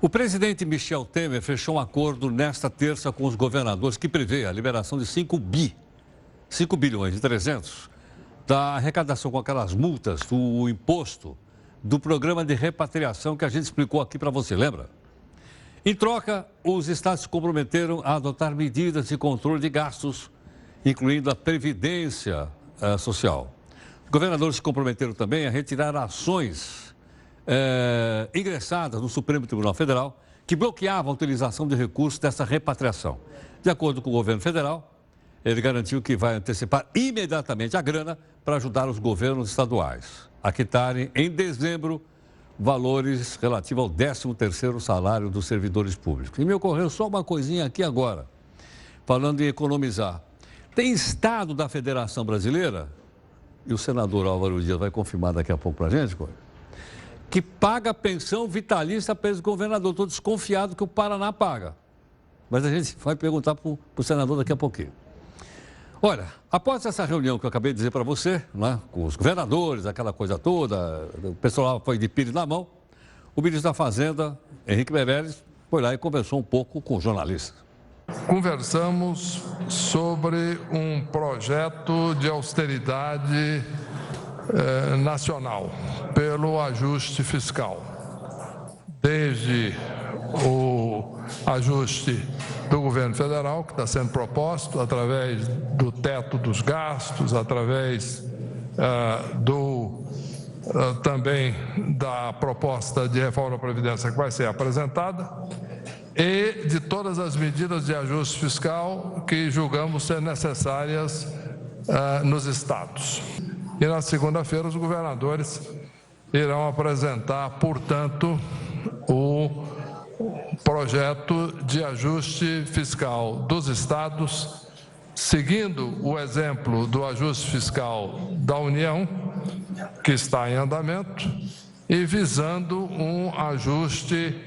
O presidente Michel Temer fechou um acordo nesta terça com os governadores que prevê a liberação de 5 bilhões e 300 da arrecadação com aquelas multas do imposto do programa de repatriação que a gente explicou aqui para você, lembra? Em troca, os estados se comprometeram a adotar medidas de controle de gastos, incluindo a previdência social. Os governadores se comprometeram também a retirar ações ingressadas no Supremo Tribunal Federal que bloqueavam a utilização de recursos dessa repatriação. De acordo com o governo federal, ele garantiu que vai antecipar imediatamente a grana para ajudar os governos estaduais a quitarem em dezembro valores relativos ao 13º salário dos servidores públicos. E me ocorreu só uma coisinha aqui agora, falando em economizar. Tem estado da Federação Brasileira, e o senador Álvaro Dias vai confirmar daqui a pouco para a gente, que paga pensão vitalícia para esse governador. Estou desconfiado que o Paraná paga. Mas a gente vai perguntar para o senador daqui a pouquinho. Olha, após essa reunião que eu acabei de dizer para você, né, com os governadores, aquela coisa toda, o pessoal foi de pires na mão, o ministro da Fazenda, Henrique Meirelles, foi lá e conversou um pouco com os jornalistas. Conversamos sobre um projeto de austeridade nacional pelo ajuste fiscal, desde o ajuste do governo federal, que está sendo proposto através do teto dos gastos, através também da proposta de reforma da Previdência que vai ser apresentada, e de todas as medidas de ajuste fiscal que julgamos ser necessárias nos estados. E na segunda-feira os governadores irão apresentar, portanto, o projeto de ajuste fiscal dos estados, seguindo o exemplo do ajuste fiscal da União, que está em andamento, e visando um ajuste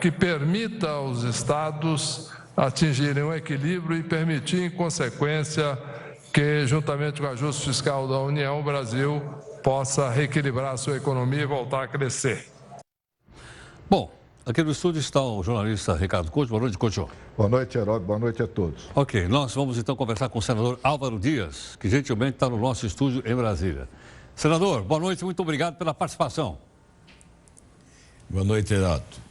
que permita aos estados atingirem um equilíbrio e permitir, em consequência, que, juntamente com o ajuste fiscal da União, o Brasil possa reequilibrar a sua economia e voltar a crescer. Bom, aqui no estúdio está o jornalista Ricardo Couto. Boa noite, Couto. Boa noite, Herói. Boa noite a todos. Ok, nós vamos então conversar com o senador Álvaro Dias, que gentilmente está no nosso estúdio em Brasília. Senador, boa noite, muito obrigado pela participação. Boa noite, Heroto.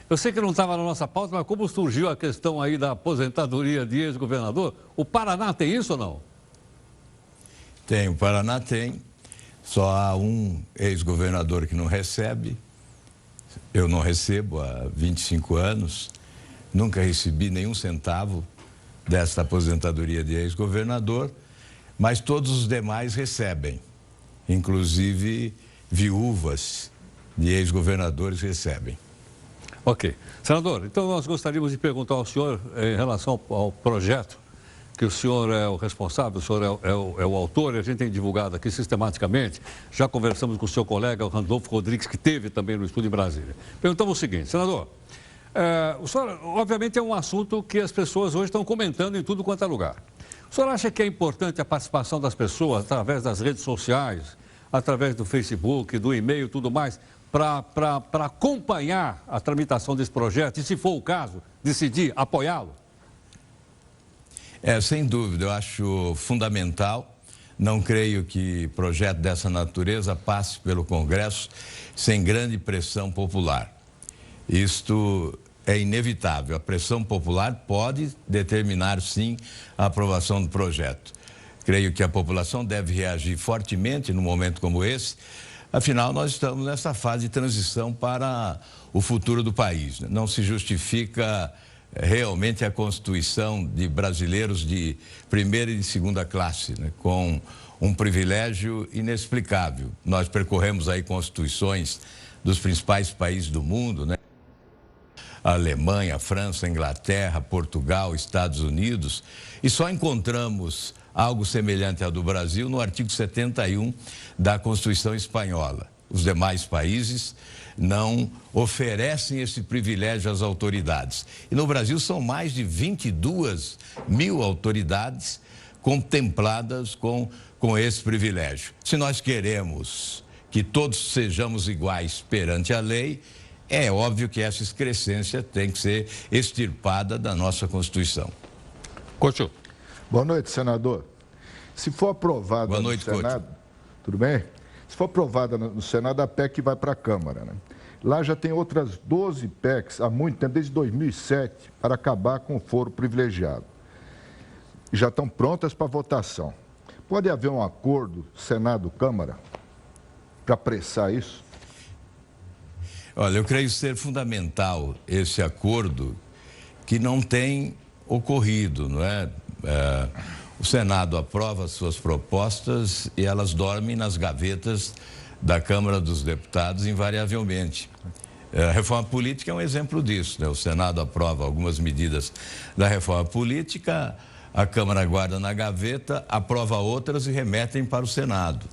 Eu sei que não estava na nossa pauta, mas como surgiu a questão aí da aposentadoria de ex-governador, o Paraná tem isso ou não? Tem, o Paraná tem. Só há um ex-governador que não recebe. Eu não recebo há 25 anos. Nunca recebi nenhum centavo desta aposentadoria de ex-governador, mas todos os demais recebem. Inclusive, viúvas de ex-governadores recebem. Ok. Senador, então nós gostaríamos de perguntar ao senhor em relação ao projeto, que o senhor é o responsável, o senhor é o autor, e a gente tem divulgado aqui sistematicamente. Já conversamos com o seu colega, o Randolfo Rodrigues, que esteve também no estúdio em Brasília. Perguntamos o seguinte, senador, o senhor, obviamente, é um assunto que as pessoas hoje estão comentando em tudo quanto é lugar. O senhor acha que é importante a participação das pessoas através das redes sociais, através do Facebook, do e-mail e tudo mais, para acompanhar a tramitação desse projeto e, se for o caso, decidir apoiá-lo? Sem dúvida, eu acho fundamental. Não creio que projeto dessa natureza passe pelo Congresso sem grande pressão popular. Isto é inevitável. A pressão popular pode determinar, sim, a aprovação do projeto. Creio que a população deve reagir fortemente num momento como esse. Afinal, nós estamos nessa fase de transição para o futuro do país. Não se justifica realmente a constituição de brasileiros de primeira e de segunda classe, né, com um privilégio inexplicável. Nós percorremos aí constituições dos principais países do mundo, né? A Alemanha, a França, a Inglaterra, Portugal, Estados Unidos, e só encontramos algo semelhante ao do Brasil no artigo 71 da Constituição Espanhola. Os demais países não oferecem esse privilégio às autoridades. E no Brasil são mais de 22 mil autoridades contempladas com esse privilégio. Se nós queremos que todos sejamos iguais perante a lei, é óbvio que essa excrescência tem que ser extirpada da nossa Constituição. Couto. Boa noite, senador. Se for aprovada Boa noite, no Senado, tudo bem? Se for aprovada no Senado, a PEC vai para a Câmara, né? Lá já tem outras 12 PECs há muito tempo, desde 2007, para acabar com o foro privilegiado. Já estão prontas para votação. Pode haver um acordo Senado-Câmara para apressar isso? Olha, eu creio ser fundamental esse acordo que não tem ocorrido, não é? O Senado aprova as suas propostas e elas dormem nas gavetas da Câmara dos Deputados invariavelmente. A reforma política é um exemplo disso, né? O Senado aprova algumas medidas da reforma política, a Câmara guarda na gaveta, aprova outras e remetem para o Senado.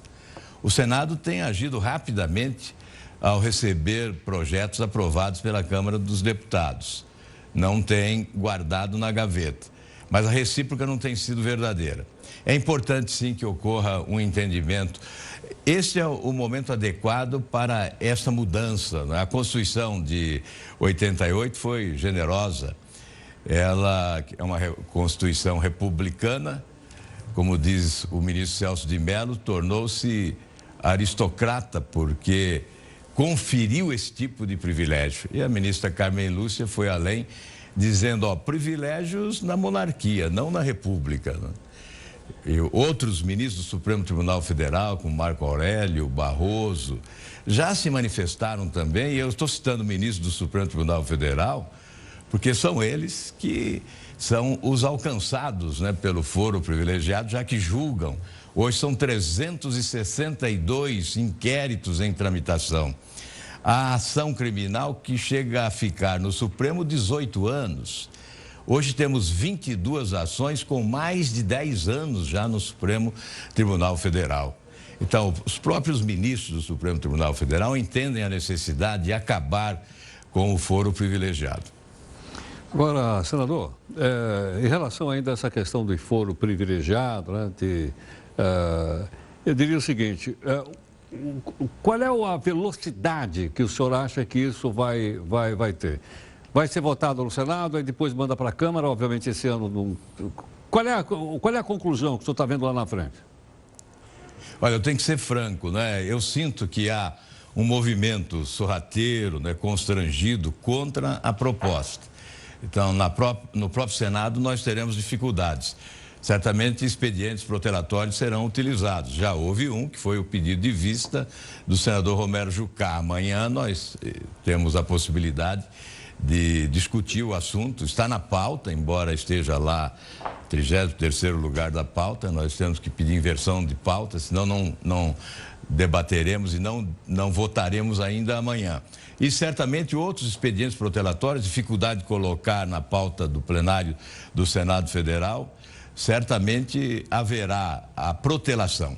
O Senado tem agido rapidamente ao receber projetos aprovados pela Câmara dos Deputados. Não tem guardado na gaveta, mas a recíproca não tem sido verdadeira. É importante, sim, que ocorra um entendimento. Esse é o momento adequado para essa mudança, né? A Constituição de 88 foi generosa. Ela é uma Constituição republicana, como diz o ministro Celso de Mello, tornou-se aristocrata porque conferiu esse tipo de privilégio. E a ministra Carmen Lúcia foi além, dizendo, ó, privilégios na monarquia, não na república, né? E outros ministros do Supremo Tribunal Federal, como Marco Aurélio, Barroso, já se manifestaram também, e eu estou citando o ministro do Supremo Tribunal Federal, porque são eles que são os alcançados, né, pelo foro privilegiado, já que julgam. Hoje são 362 inquéritos em tramitação. A ação criminal que chega a ficar no Supremo 18 anos. Hoje temos 22 ações com mais de 10 anos já no Supremo Tribunal Federal. Então, os próprios ministros do Supremo Tribunal Federal entendem a necessidade de acabar com o foro privilegiado. Agora, senador, em relação ainda a essa questão do foro privilegiado, né, eu diria o seguinte, qual é a velocidade que o senhor acha que isso vai ter? Vai ser votado no Senado e depois manda para a Câmara, obviamente esse ano. Qual é a conclusão que o senhor está vendo lá na frente? Olha, eu tenho que ser franco, né? Eu sinto que há um movimento sorrateiro, né, constrangido contra a proposta. Então, no próprio Senado nós teremos dificuldades. Certamente expedientes protelatórios serão utilizados. Já houve um, que foi o pedido de vista do senador Romero Jucá. Amanhã nós temos a possibilidade de discutir o assunto. Está na pauta, embora esteja lá 33º lugar da pauta. Nós temos que pedir inversão de pauta, senão não debateremos e não votaremos ainda amanhã. E certamente outros expedientes protelatórios, dificuldade de colocar na pauta do plenário do Senado Federal, certamente haverá a protelação.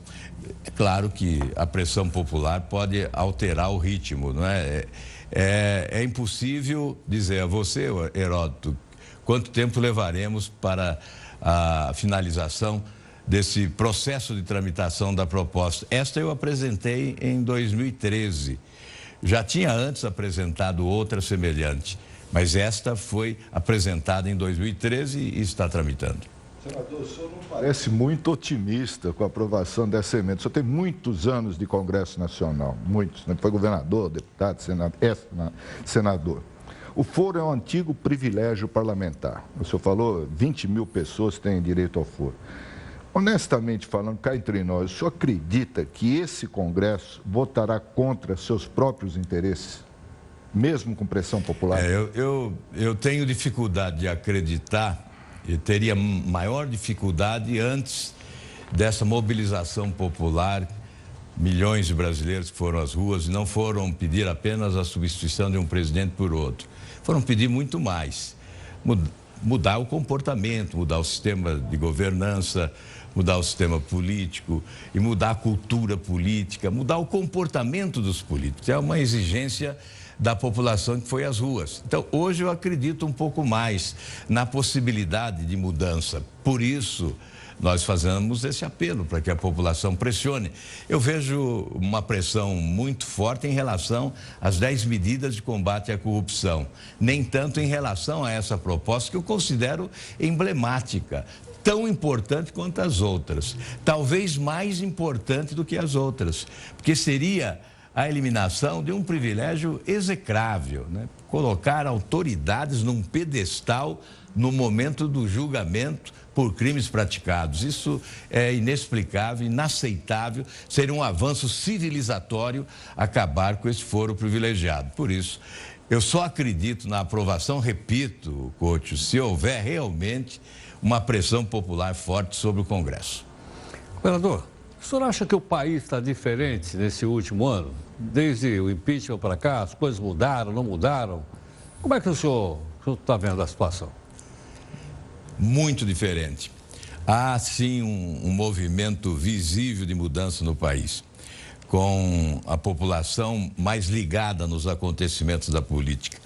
É claro que a pressão popular pode alterar o ritmo, não é? É impossível dizer a você, Heródoto, quanto tempo levaremos para a finalização desse processo de tramitação da proposta. Esta eu apresentei em 2013. Já tinha antes apresentado outra semelhante, mas esta foi apresentada em 2013 e está tramitando. Senador, o senhor não parece muito otimista com a aprovação dessa emenda. O senhor tem muitos anos de Congresso Nacional, muitos, né? Foi governador, deputado, senador. O foro é um antigo privilégio parlamentar. O senhor falou 20 mil pessoas têm direito ao foro. Honestamente falando, cá entre nós, o senhor acredita que esse Congresso votará contra seus próprios interesses, mesmo com pressão popular? Eu tenho dificuldade de acreditar. Eu teria maior dificuldade antes dessa mobilização popular. Milhões de brasileiros que foram às ruas e não foram pedir apenas a substituição de um presidente por outro. Foram pedir muito mais. Mudar o comportamento, mudar o sistema de governança, mudar o sistema político e mudar a cultura política, mudar o comportamento dos políticos. É uma exigência da população que foi às ruas. Então, hoje eu acredito um pouco mais na possibilidade de mudança. Por isso, nós fazemos esse apelo para que a população pressione. Eu vejo uma pressão muito forte em relação às 10 medidas de combate à corrupção, nem tanto em relação a essa proposta que eu considero emblemática, tão importante quanto as outras, talvez mais importante do que as outras, porque seria a eliminação de um privilégio execrável, né? Colocar autoridades num pedestal no momento do julgamento por crimes praticados. Isso é inexplicável, inaceitável, seria um avanço civilizatório acabar com esse foro privilegiado. Por isso, eu só acredito na aprovação, repito, Couto, se houver realmente uma pressão popular forte sobre o Congresso. Governador, o senhor acha que o país está diferente nesse último ano? Desde o impeachment para cá, as coisas mudaram, não mudaram? Como é que o senhor está vendo a situação? Muito diferente. Há, sim, um movimento visível de mudança no país, com a população mais ligada nos acontecimentos da política.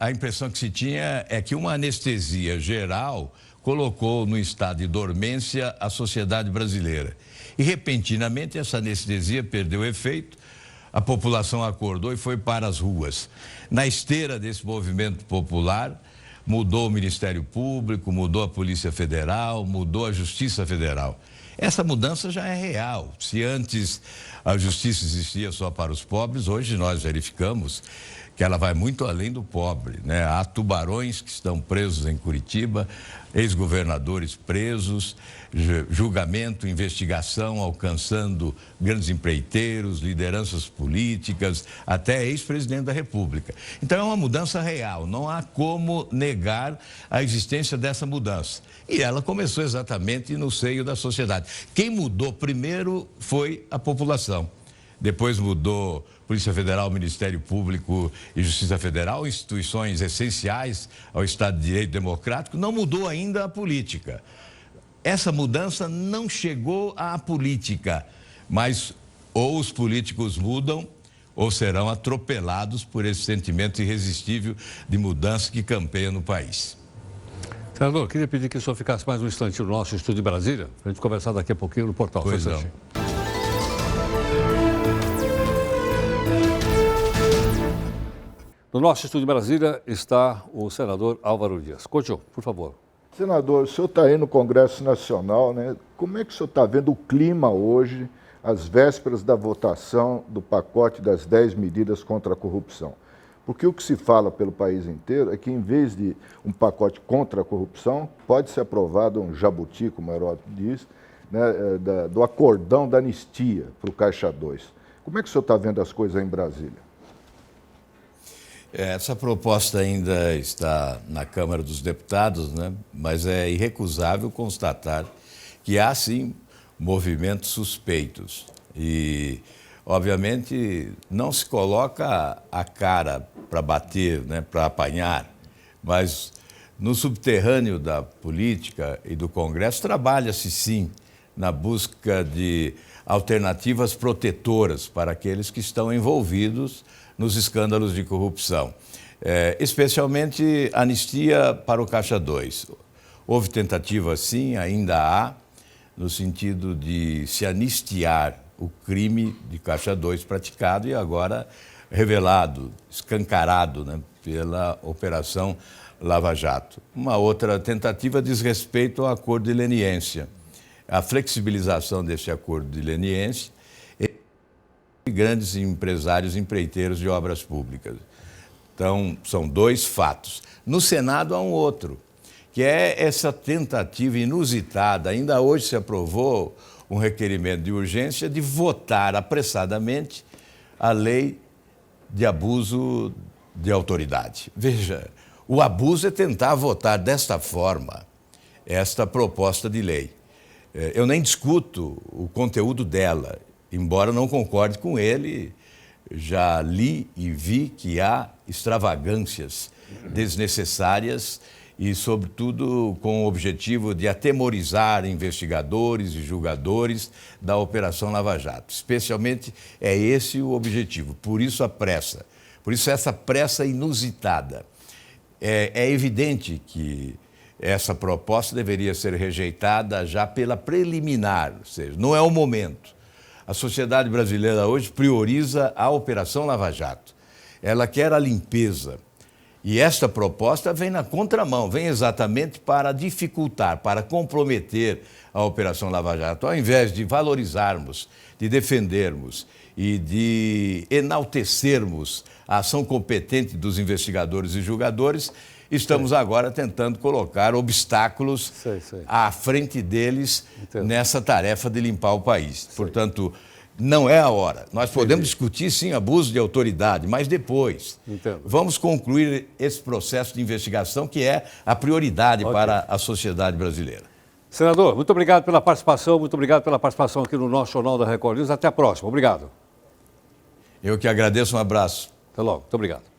A impressão que se tinha é que uma anestesia geral colocou no estado de dormência a sociedade brasileira. E, repentinamente, essa anestesia perdeu efeito, a população acordou e foi para as ruas. Na esteira desse movimento popular, mudou o Ministério Público, mudou a Polícia Federal, mudou a Justiça Federal. Essa mudança já é real. Se antes a justiça existia só para os pobres, hoje nós verificamos que ela vai muito além do pobre, né? Há tubarões que estão presos em Curitiba, ex-governadores presos, julgamento, investigação alcançando grandes empreiteiros, lideranças políticas, até ex-presidente da República. Então é uma mudança real, não há como negar a existência dessa mudança. E ela começou exatamente no seio da sociedade. Quem mudou primeiro foi a população. Depois mudou Polícia Federal, Ministério Público e Justiça Federal, instituições essenciais ao Estado de Direito Democrático. Não mudou ainda a política. Essa mudança não chegou à política, mas ou os políticos mudam ou serão atropelados por esse sentimento irresistível de mudança que campeia no país. Senador, queria pedir que o senhor ficasse mais um instantinho no nosso estúdio de Brasília, para a gente conversar daqui a pouquinho no portal. Pois não. No nosso estúdio de Brasília está o senador Álvaro Dias. Couto, por favor. Senador, o senhor está aí no Congresso Nacional, né? Como é que o senhor está vendo o clima hoje, às vésperas da votação do pacote das 10 medidas contra a corrupção? Porque o que se fala pelo país inteiro é que, em vez de um pacote contra a corrupção, pode ser aprovado um jabuti, como o Heródoto diz, né, do acordão da anistia para o Caixa 2. Como é que o senhor está vendo as coisas aí em Brasília? Essa proposta ainda está na Câmara dos Deputados, né? Mas é irrecusável constatar que há, sim, movimentos suspeitos. E, obviamente, não se coloca a cara para bater, né? Para apanhar, mas no subterrâneo da política e do Congresso trabalha-se, sim, na busca de alternativas protetoras para aqueles que estão envolvidos nos escândalos de corrupção, especialmente anistia para o Caixa 2. Houve tentativa, sim, ainda há, no sentido de se anistiar o crime de Caixa 2 praticado e agora revelado, escancarado, né, pela Operação Lava Jato. Uma outra tentativa diz respeito ao acordo de leniência. A flexibilização desse acordo de leniência e grandes empresários empreiteiros de obras públicas. Então, são dois fatos. No Senado há um outro, que é essa tentativa inusitada. Ainda hoje se aprovou um requerimento de urgência de votar apressadamente a lei de abuso de autoridade. Veja, o abuso é tentar votar desta forma esta proposta de lei. Eu nem discuto o conteúdo dela, embora não concorde com ele, já li e vi que há extravagâncias desnecessárias e, sobretudo, com o objetivo de atemorizar investigadores e julgadores da Operação Lava Jato. Especialmente é esse o objetivo, por isso a pressa, por isso essa pressa inusitada. É evidente que essa proposta deveria ser rejeitada já pela preliminar, ou seja, não é o momento. A sociedade brasileira hoje prioriza a Operação Lava Jato. Ela quer a limpeza. E esta proposta vem na contramão, vem exatamente para dificultar, para comprometer a Operação Lava Jato. Ao invés de valorizarmos, de defendermos e de enaltecermos a ação competente dos investigadores e julgadores, estamos agora tentando colocar obstáculos à frente deles nessa tarefa de limpar o país. Portanto, não é a hora. Nós podemos discutir, sim, abuso de autoridade, mas depois. Vamos concluir esse processo de investigação que é a prioridade para a sociedade brasileira. Senador, muito obrigado pela participação, aqui no nosso Jornal da Record News. Até a próxima. Obrigado. Eu que agradeço, um abraço. Até logo. Muito obrigado.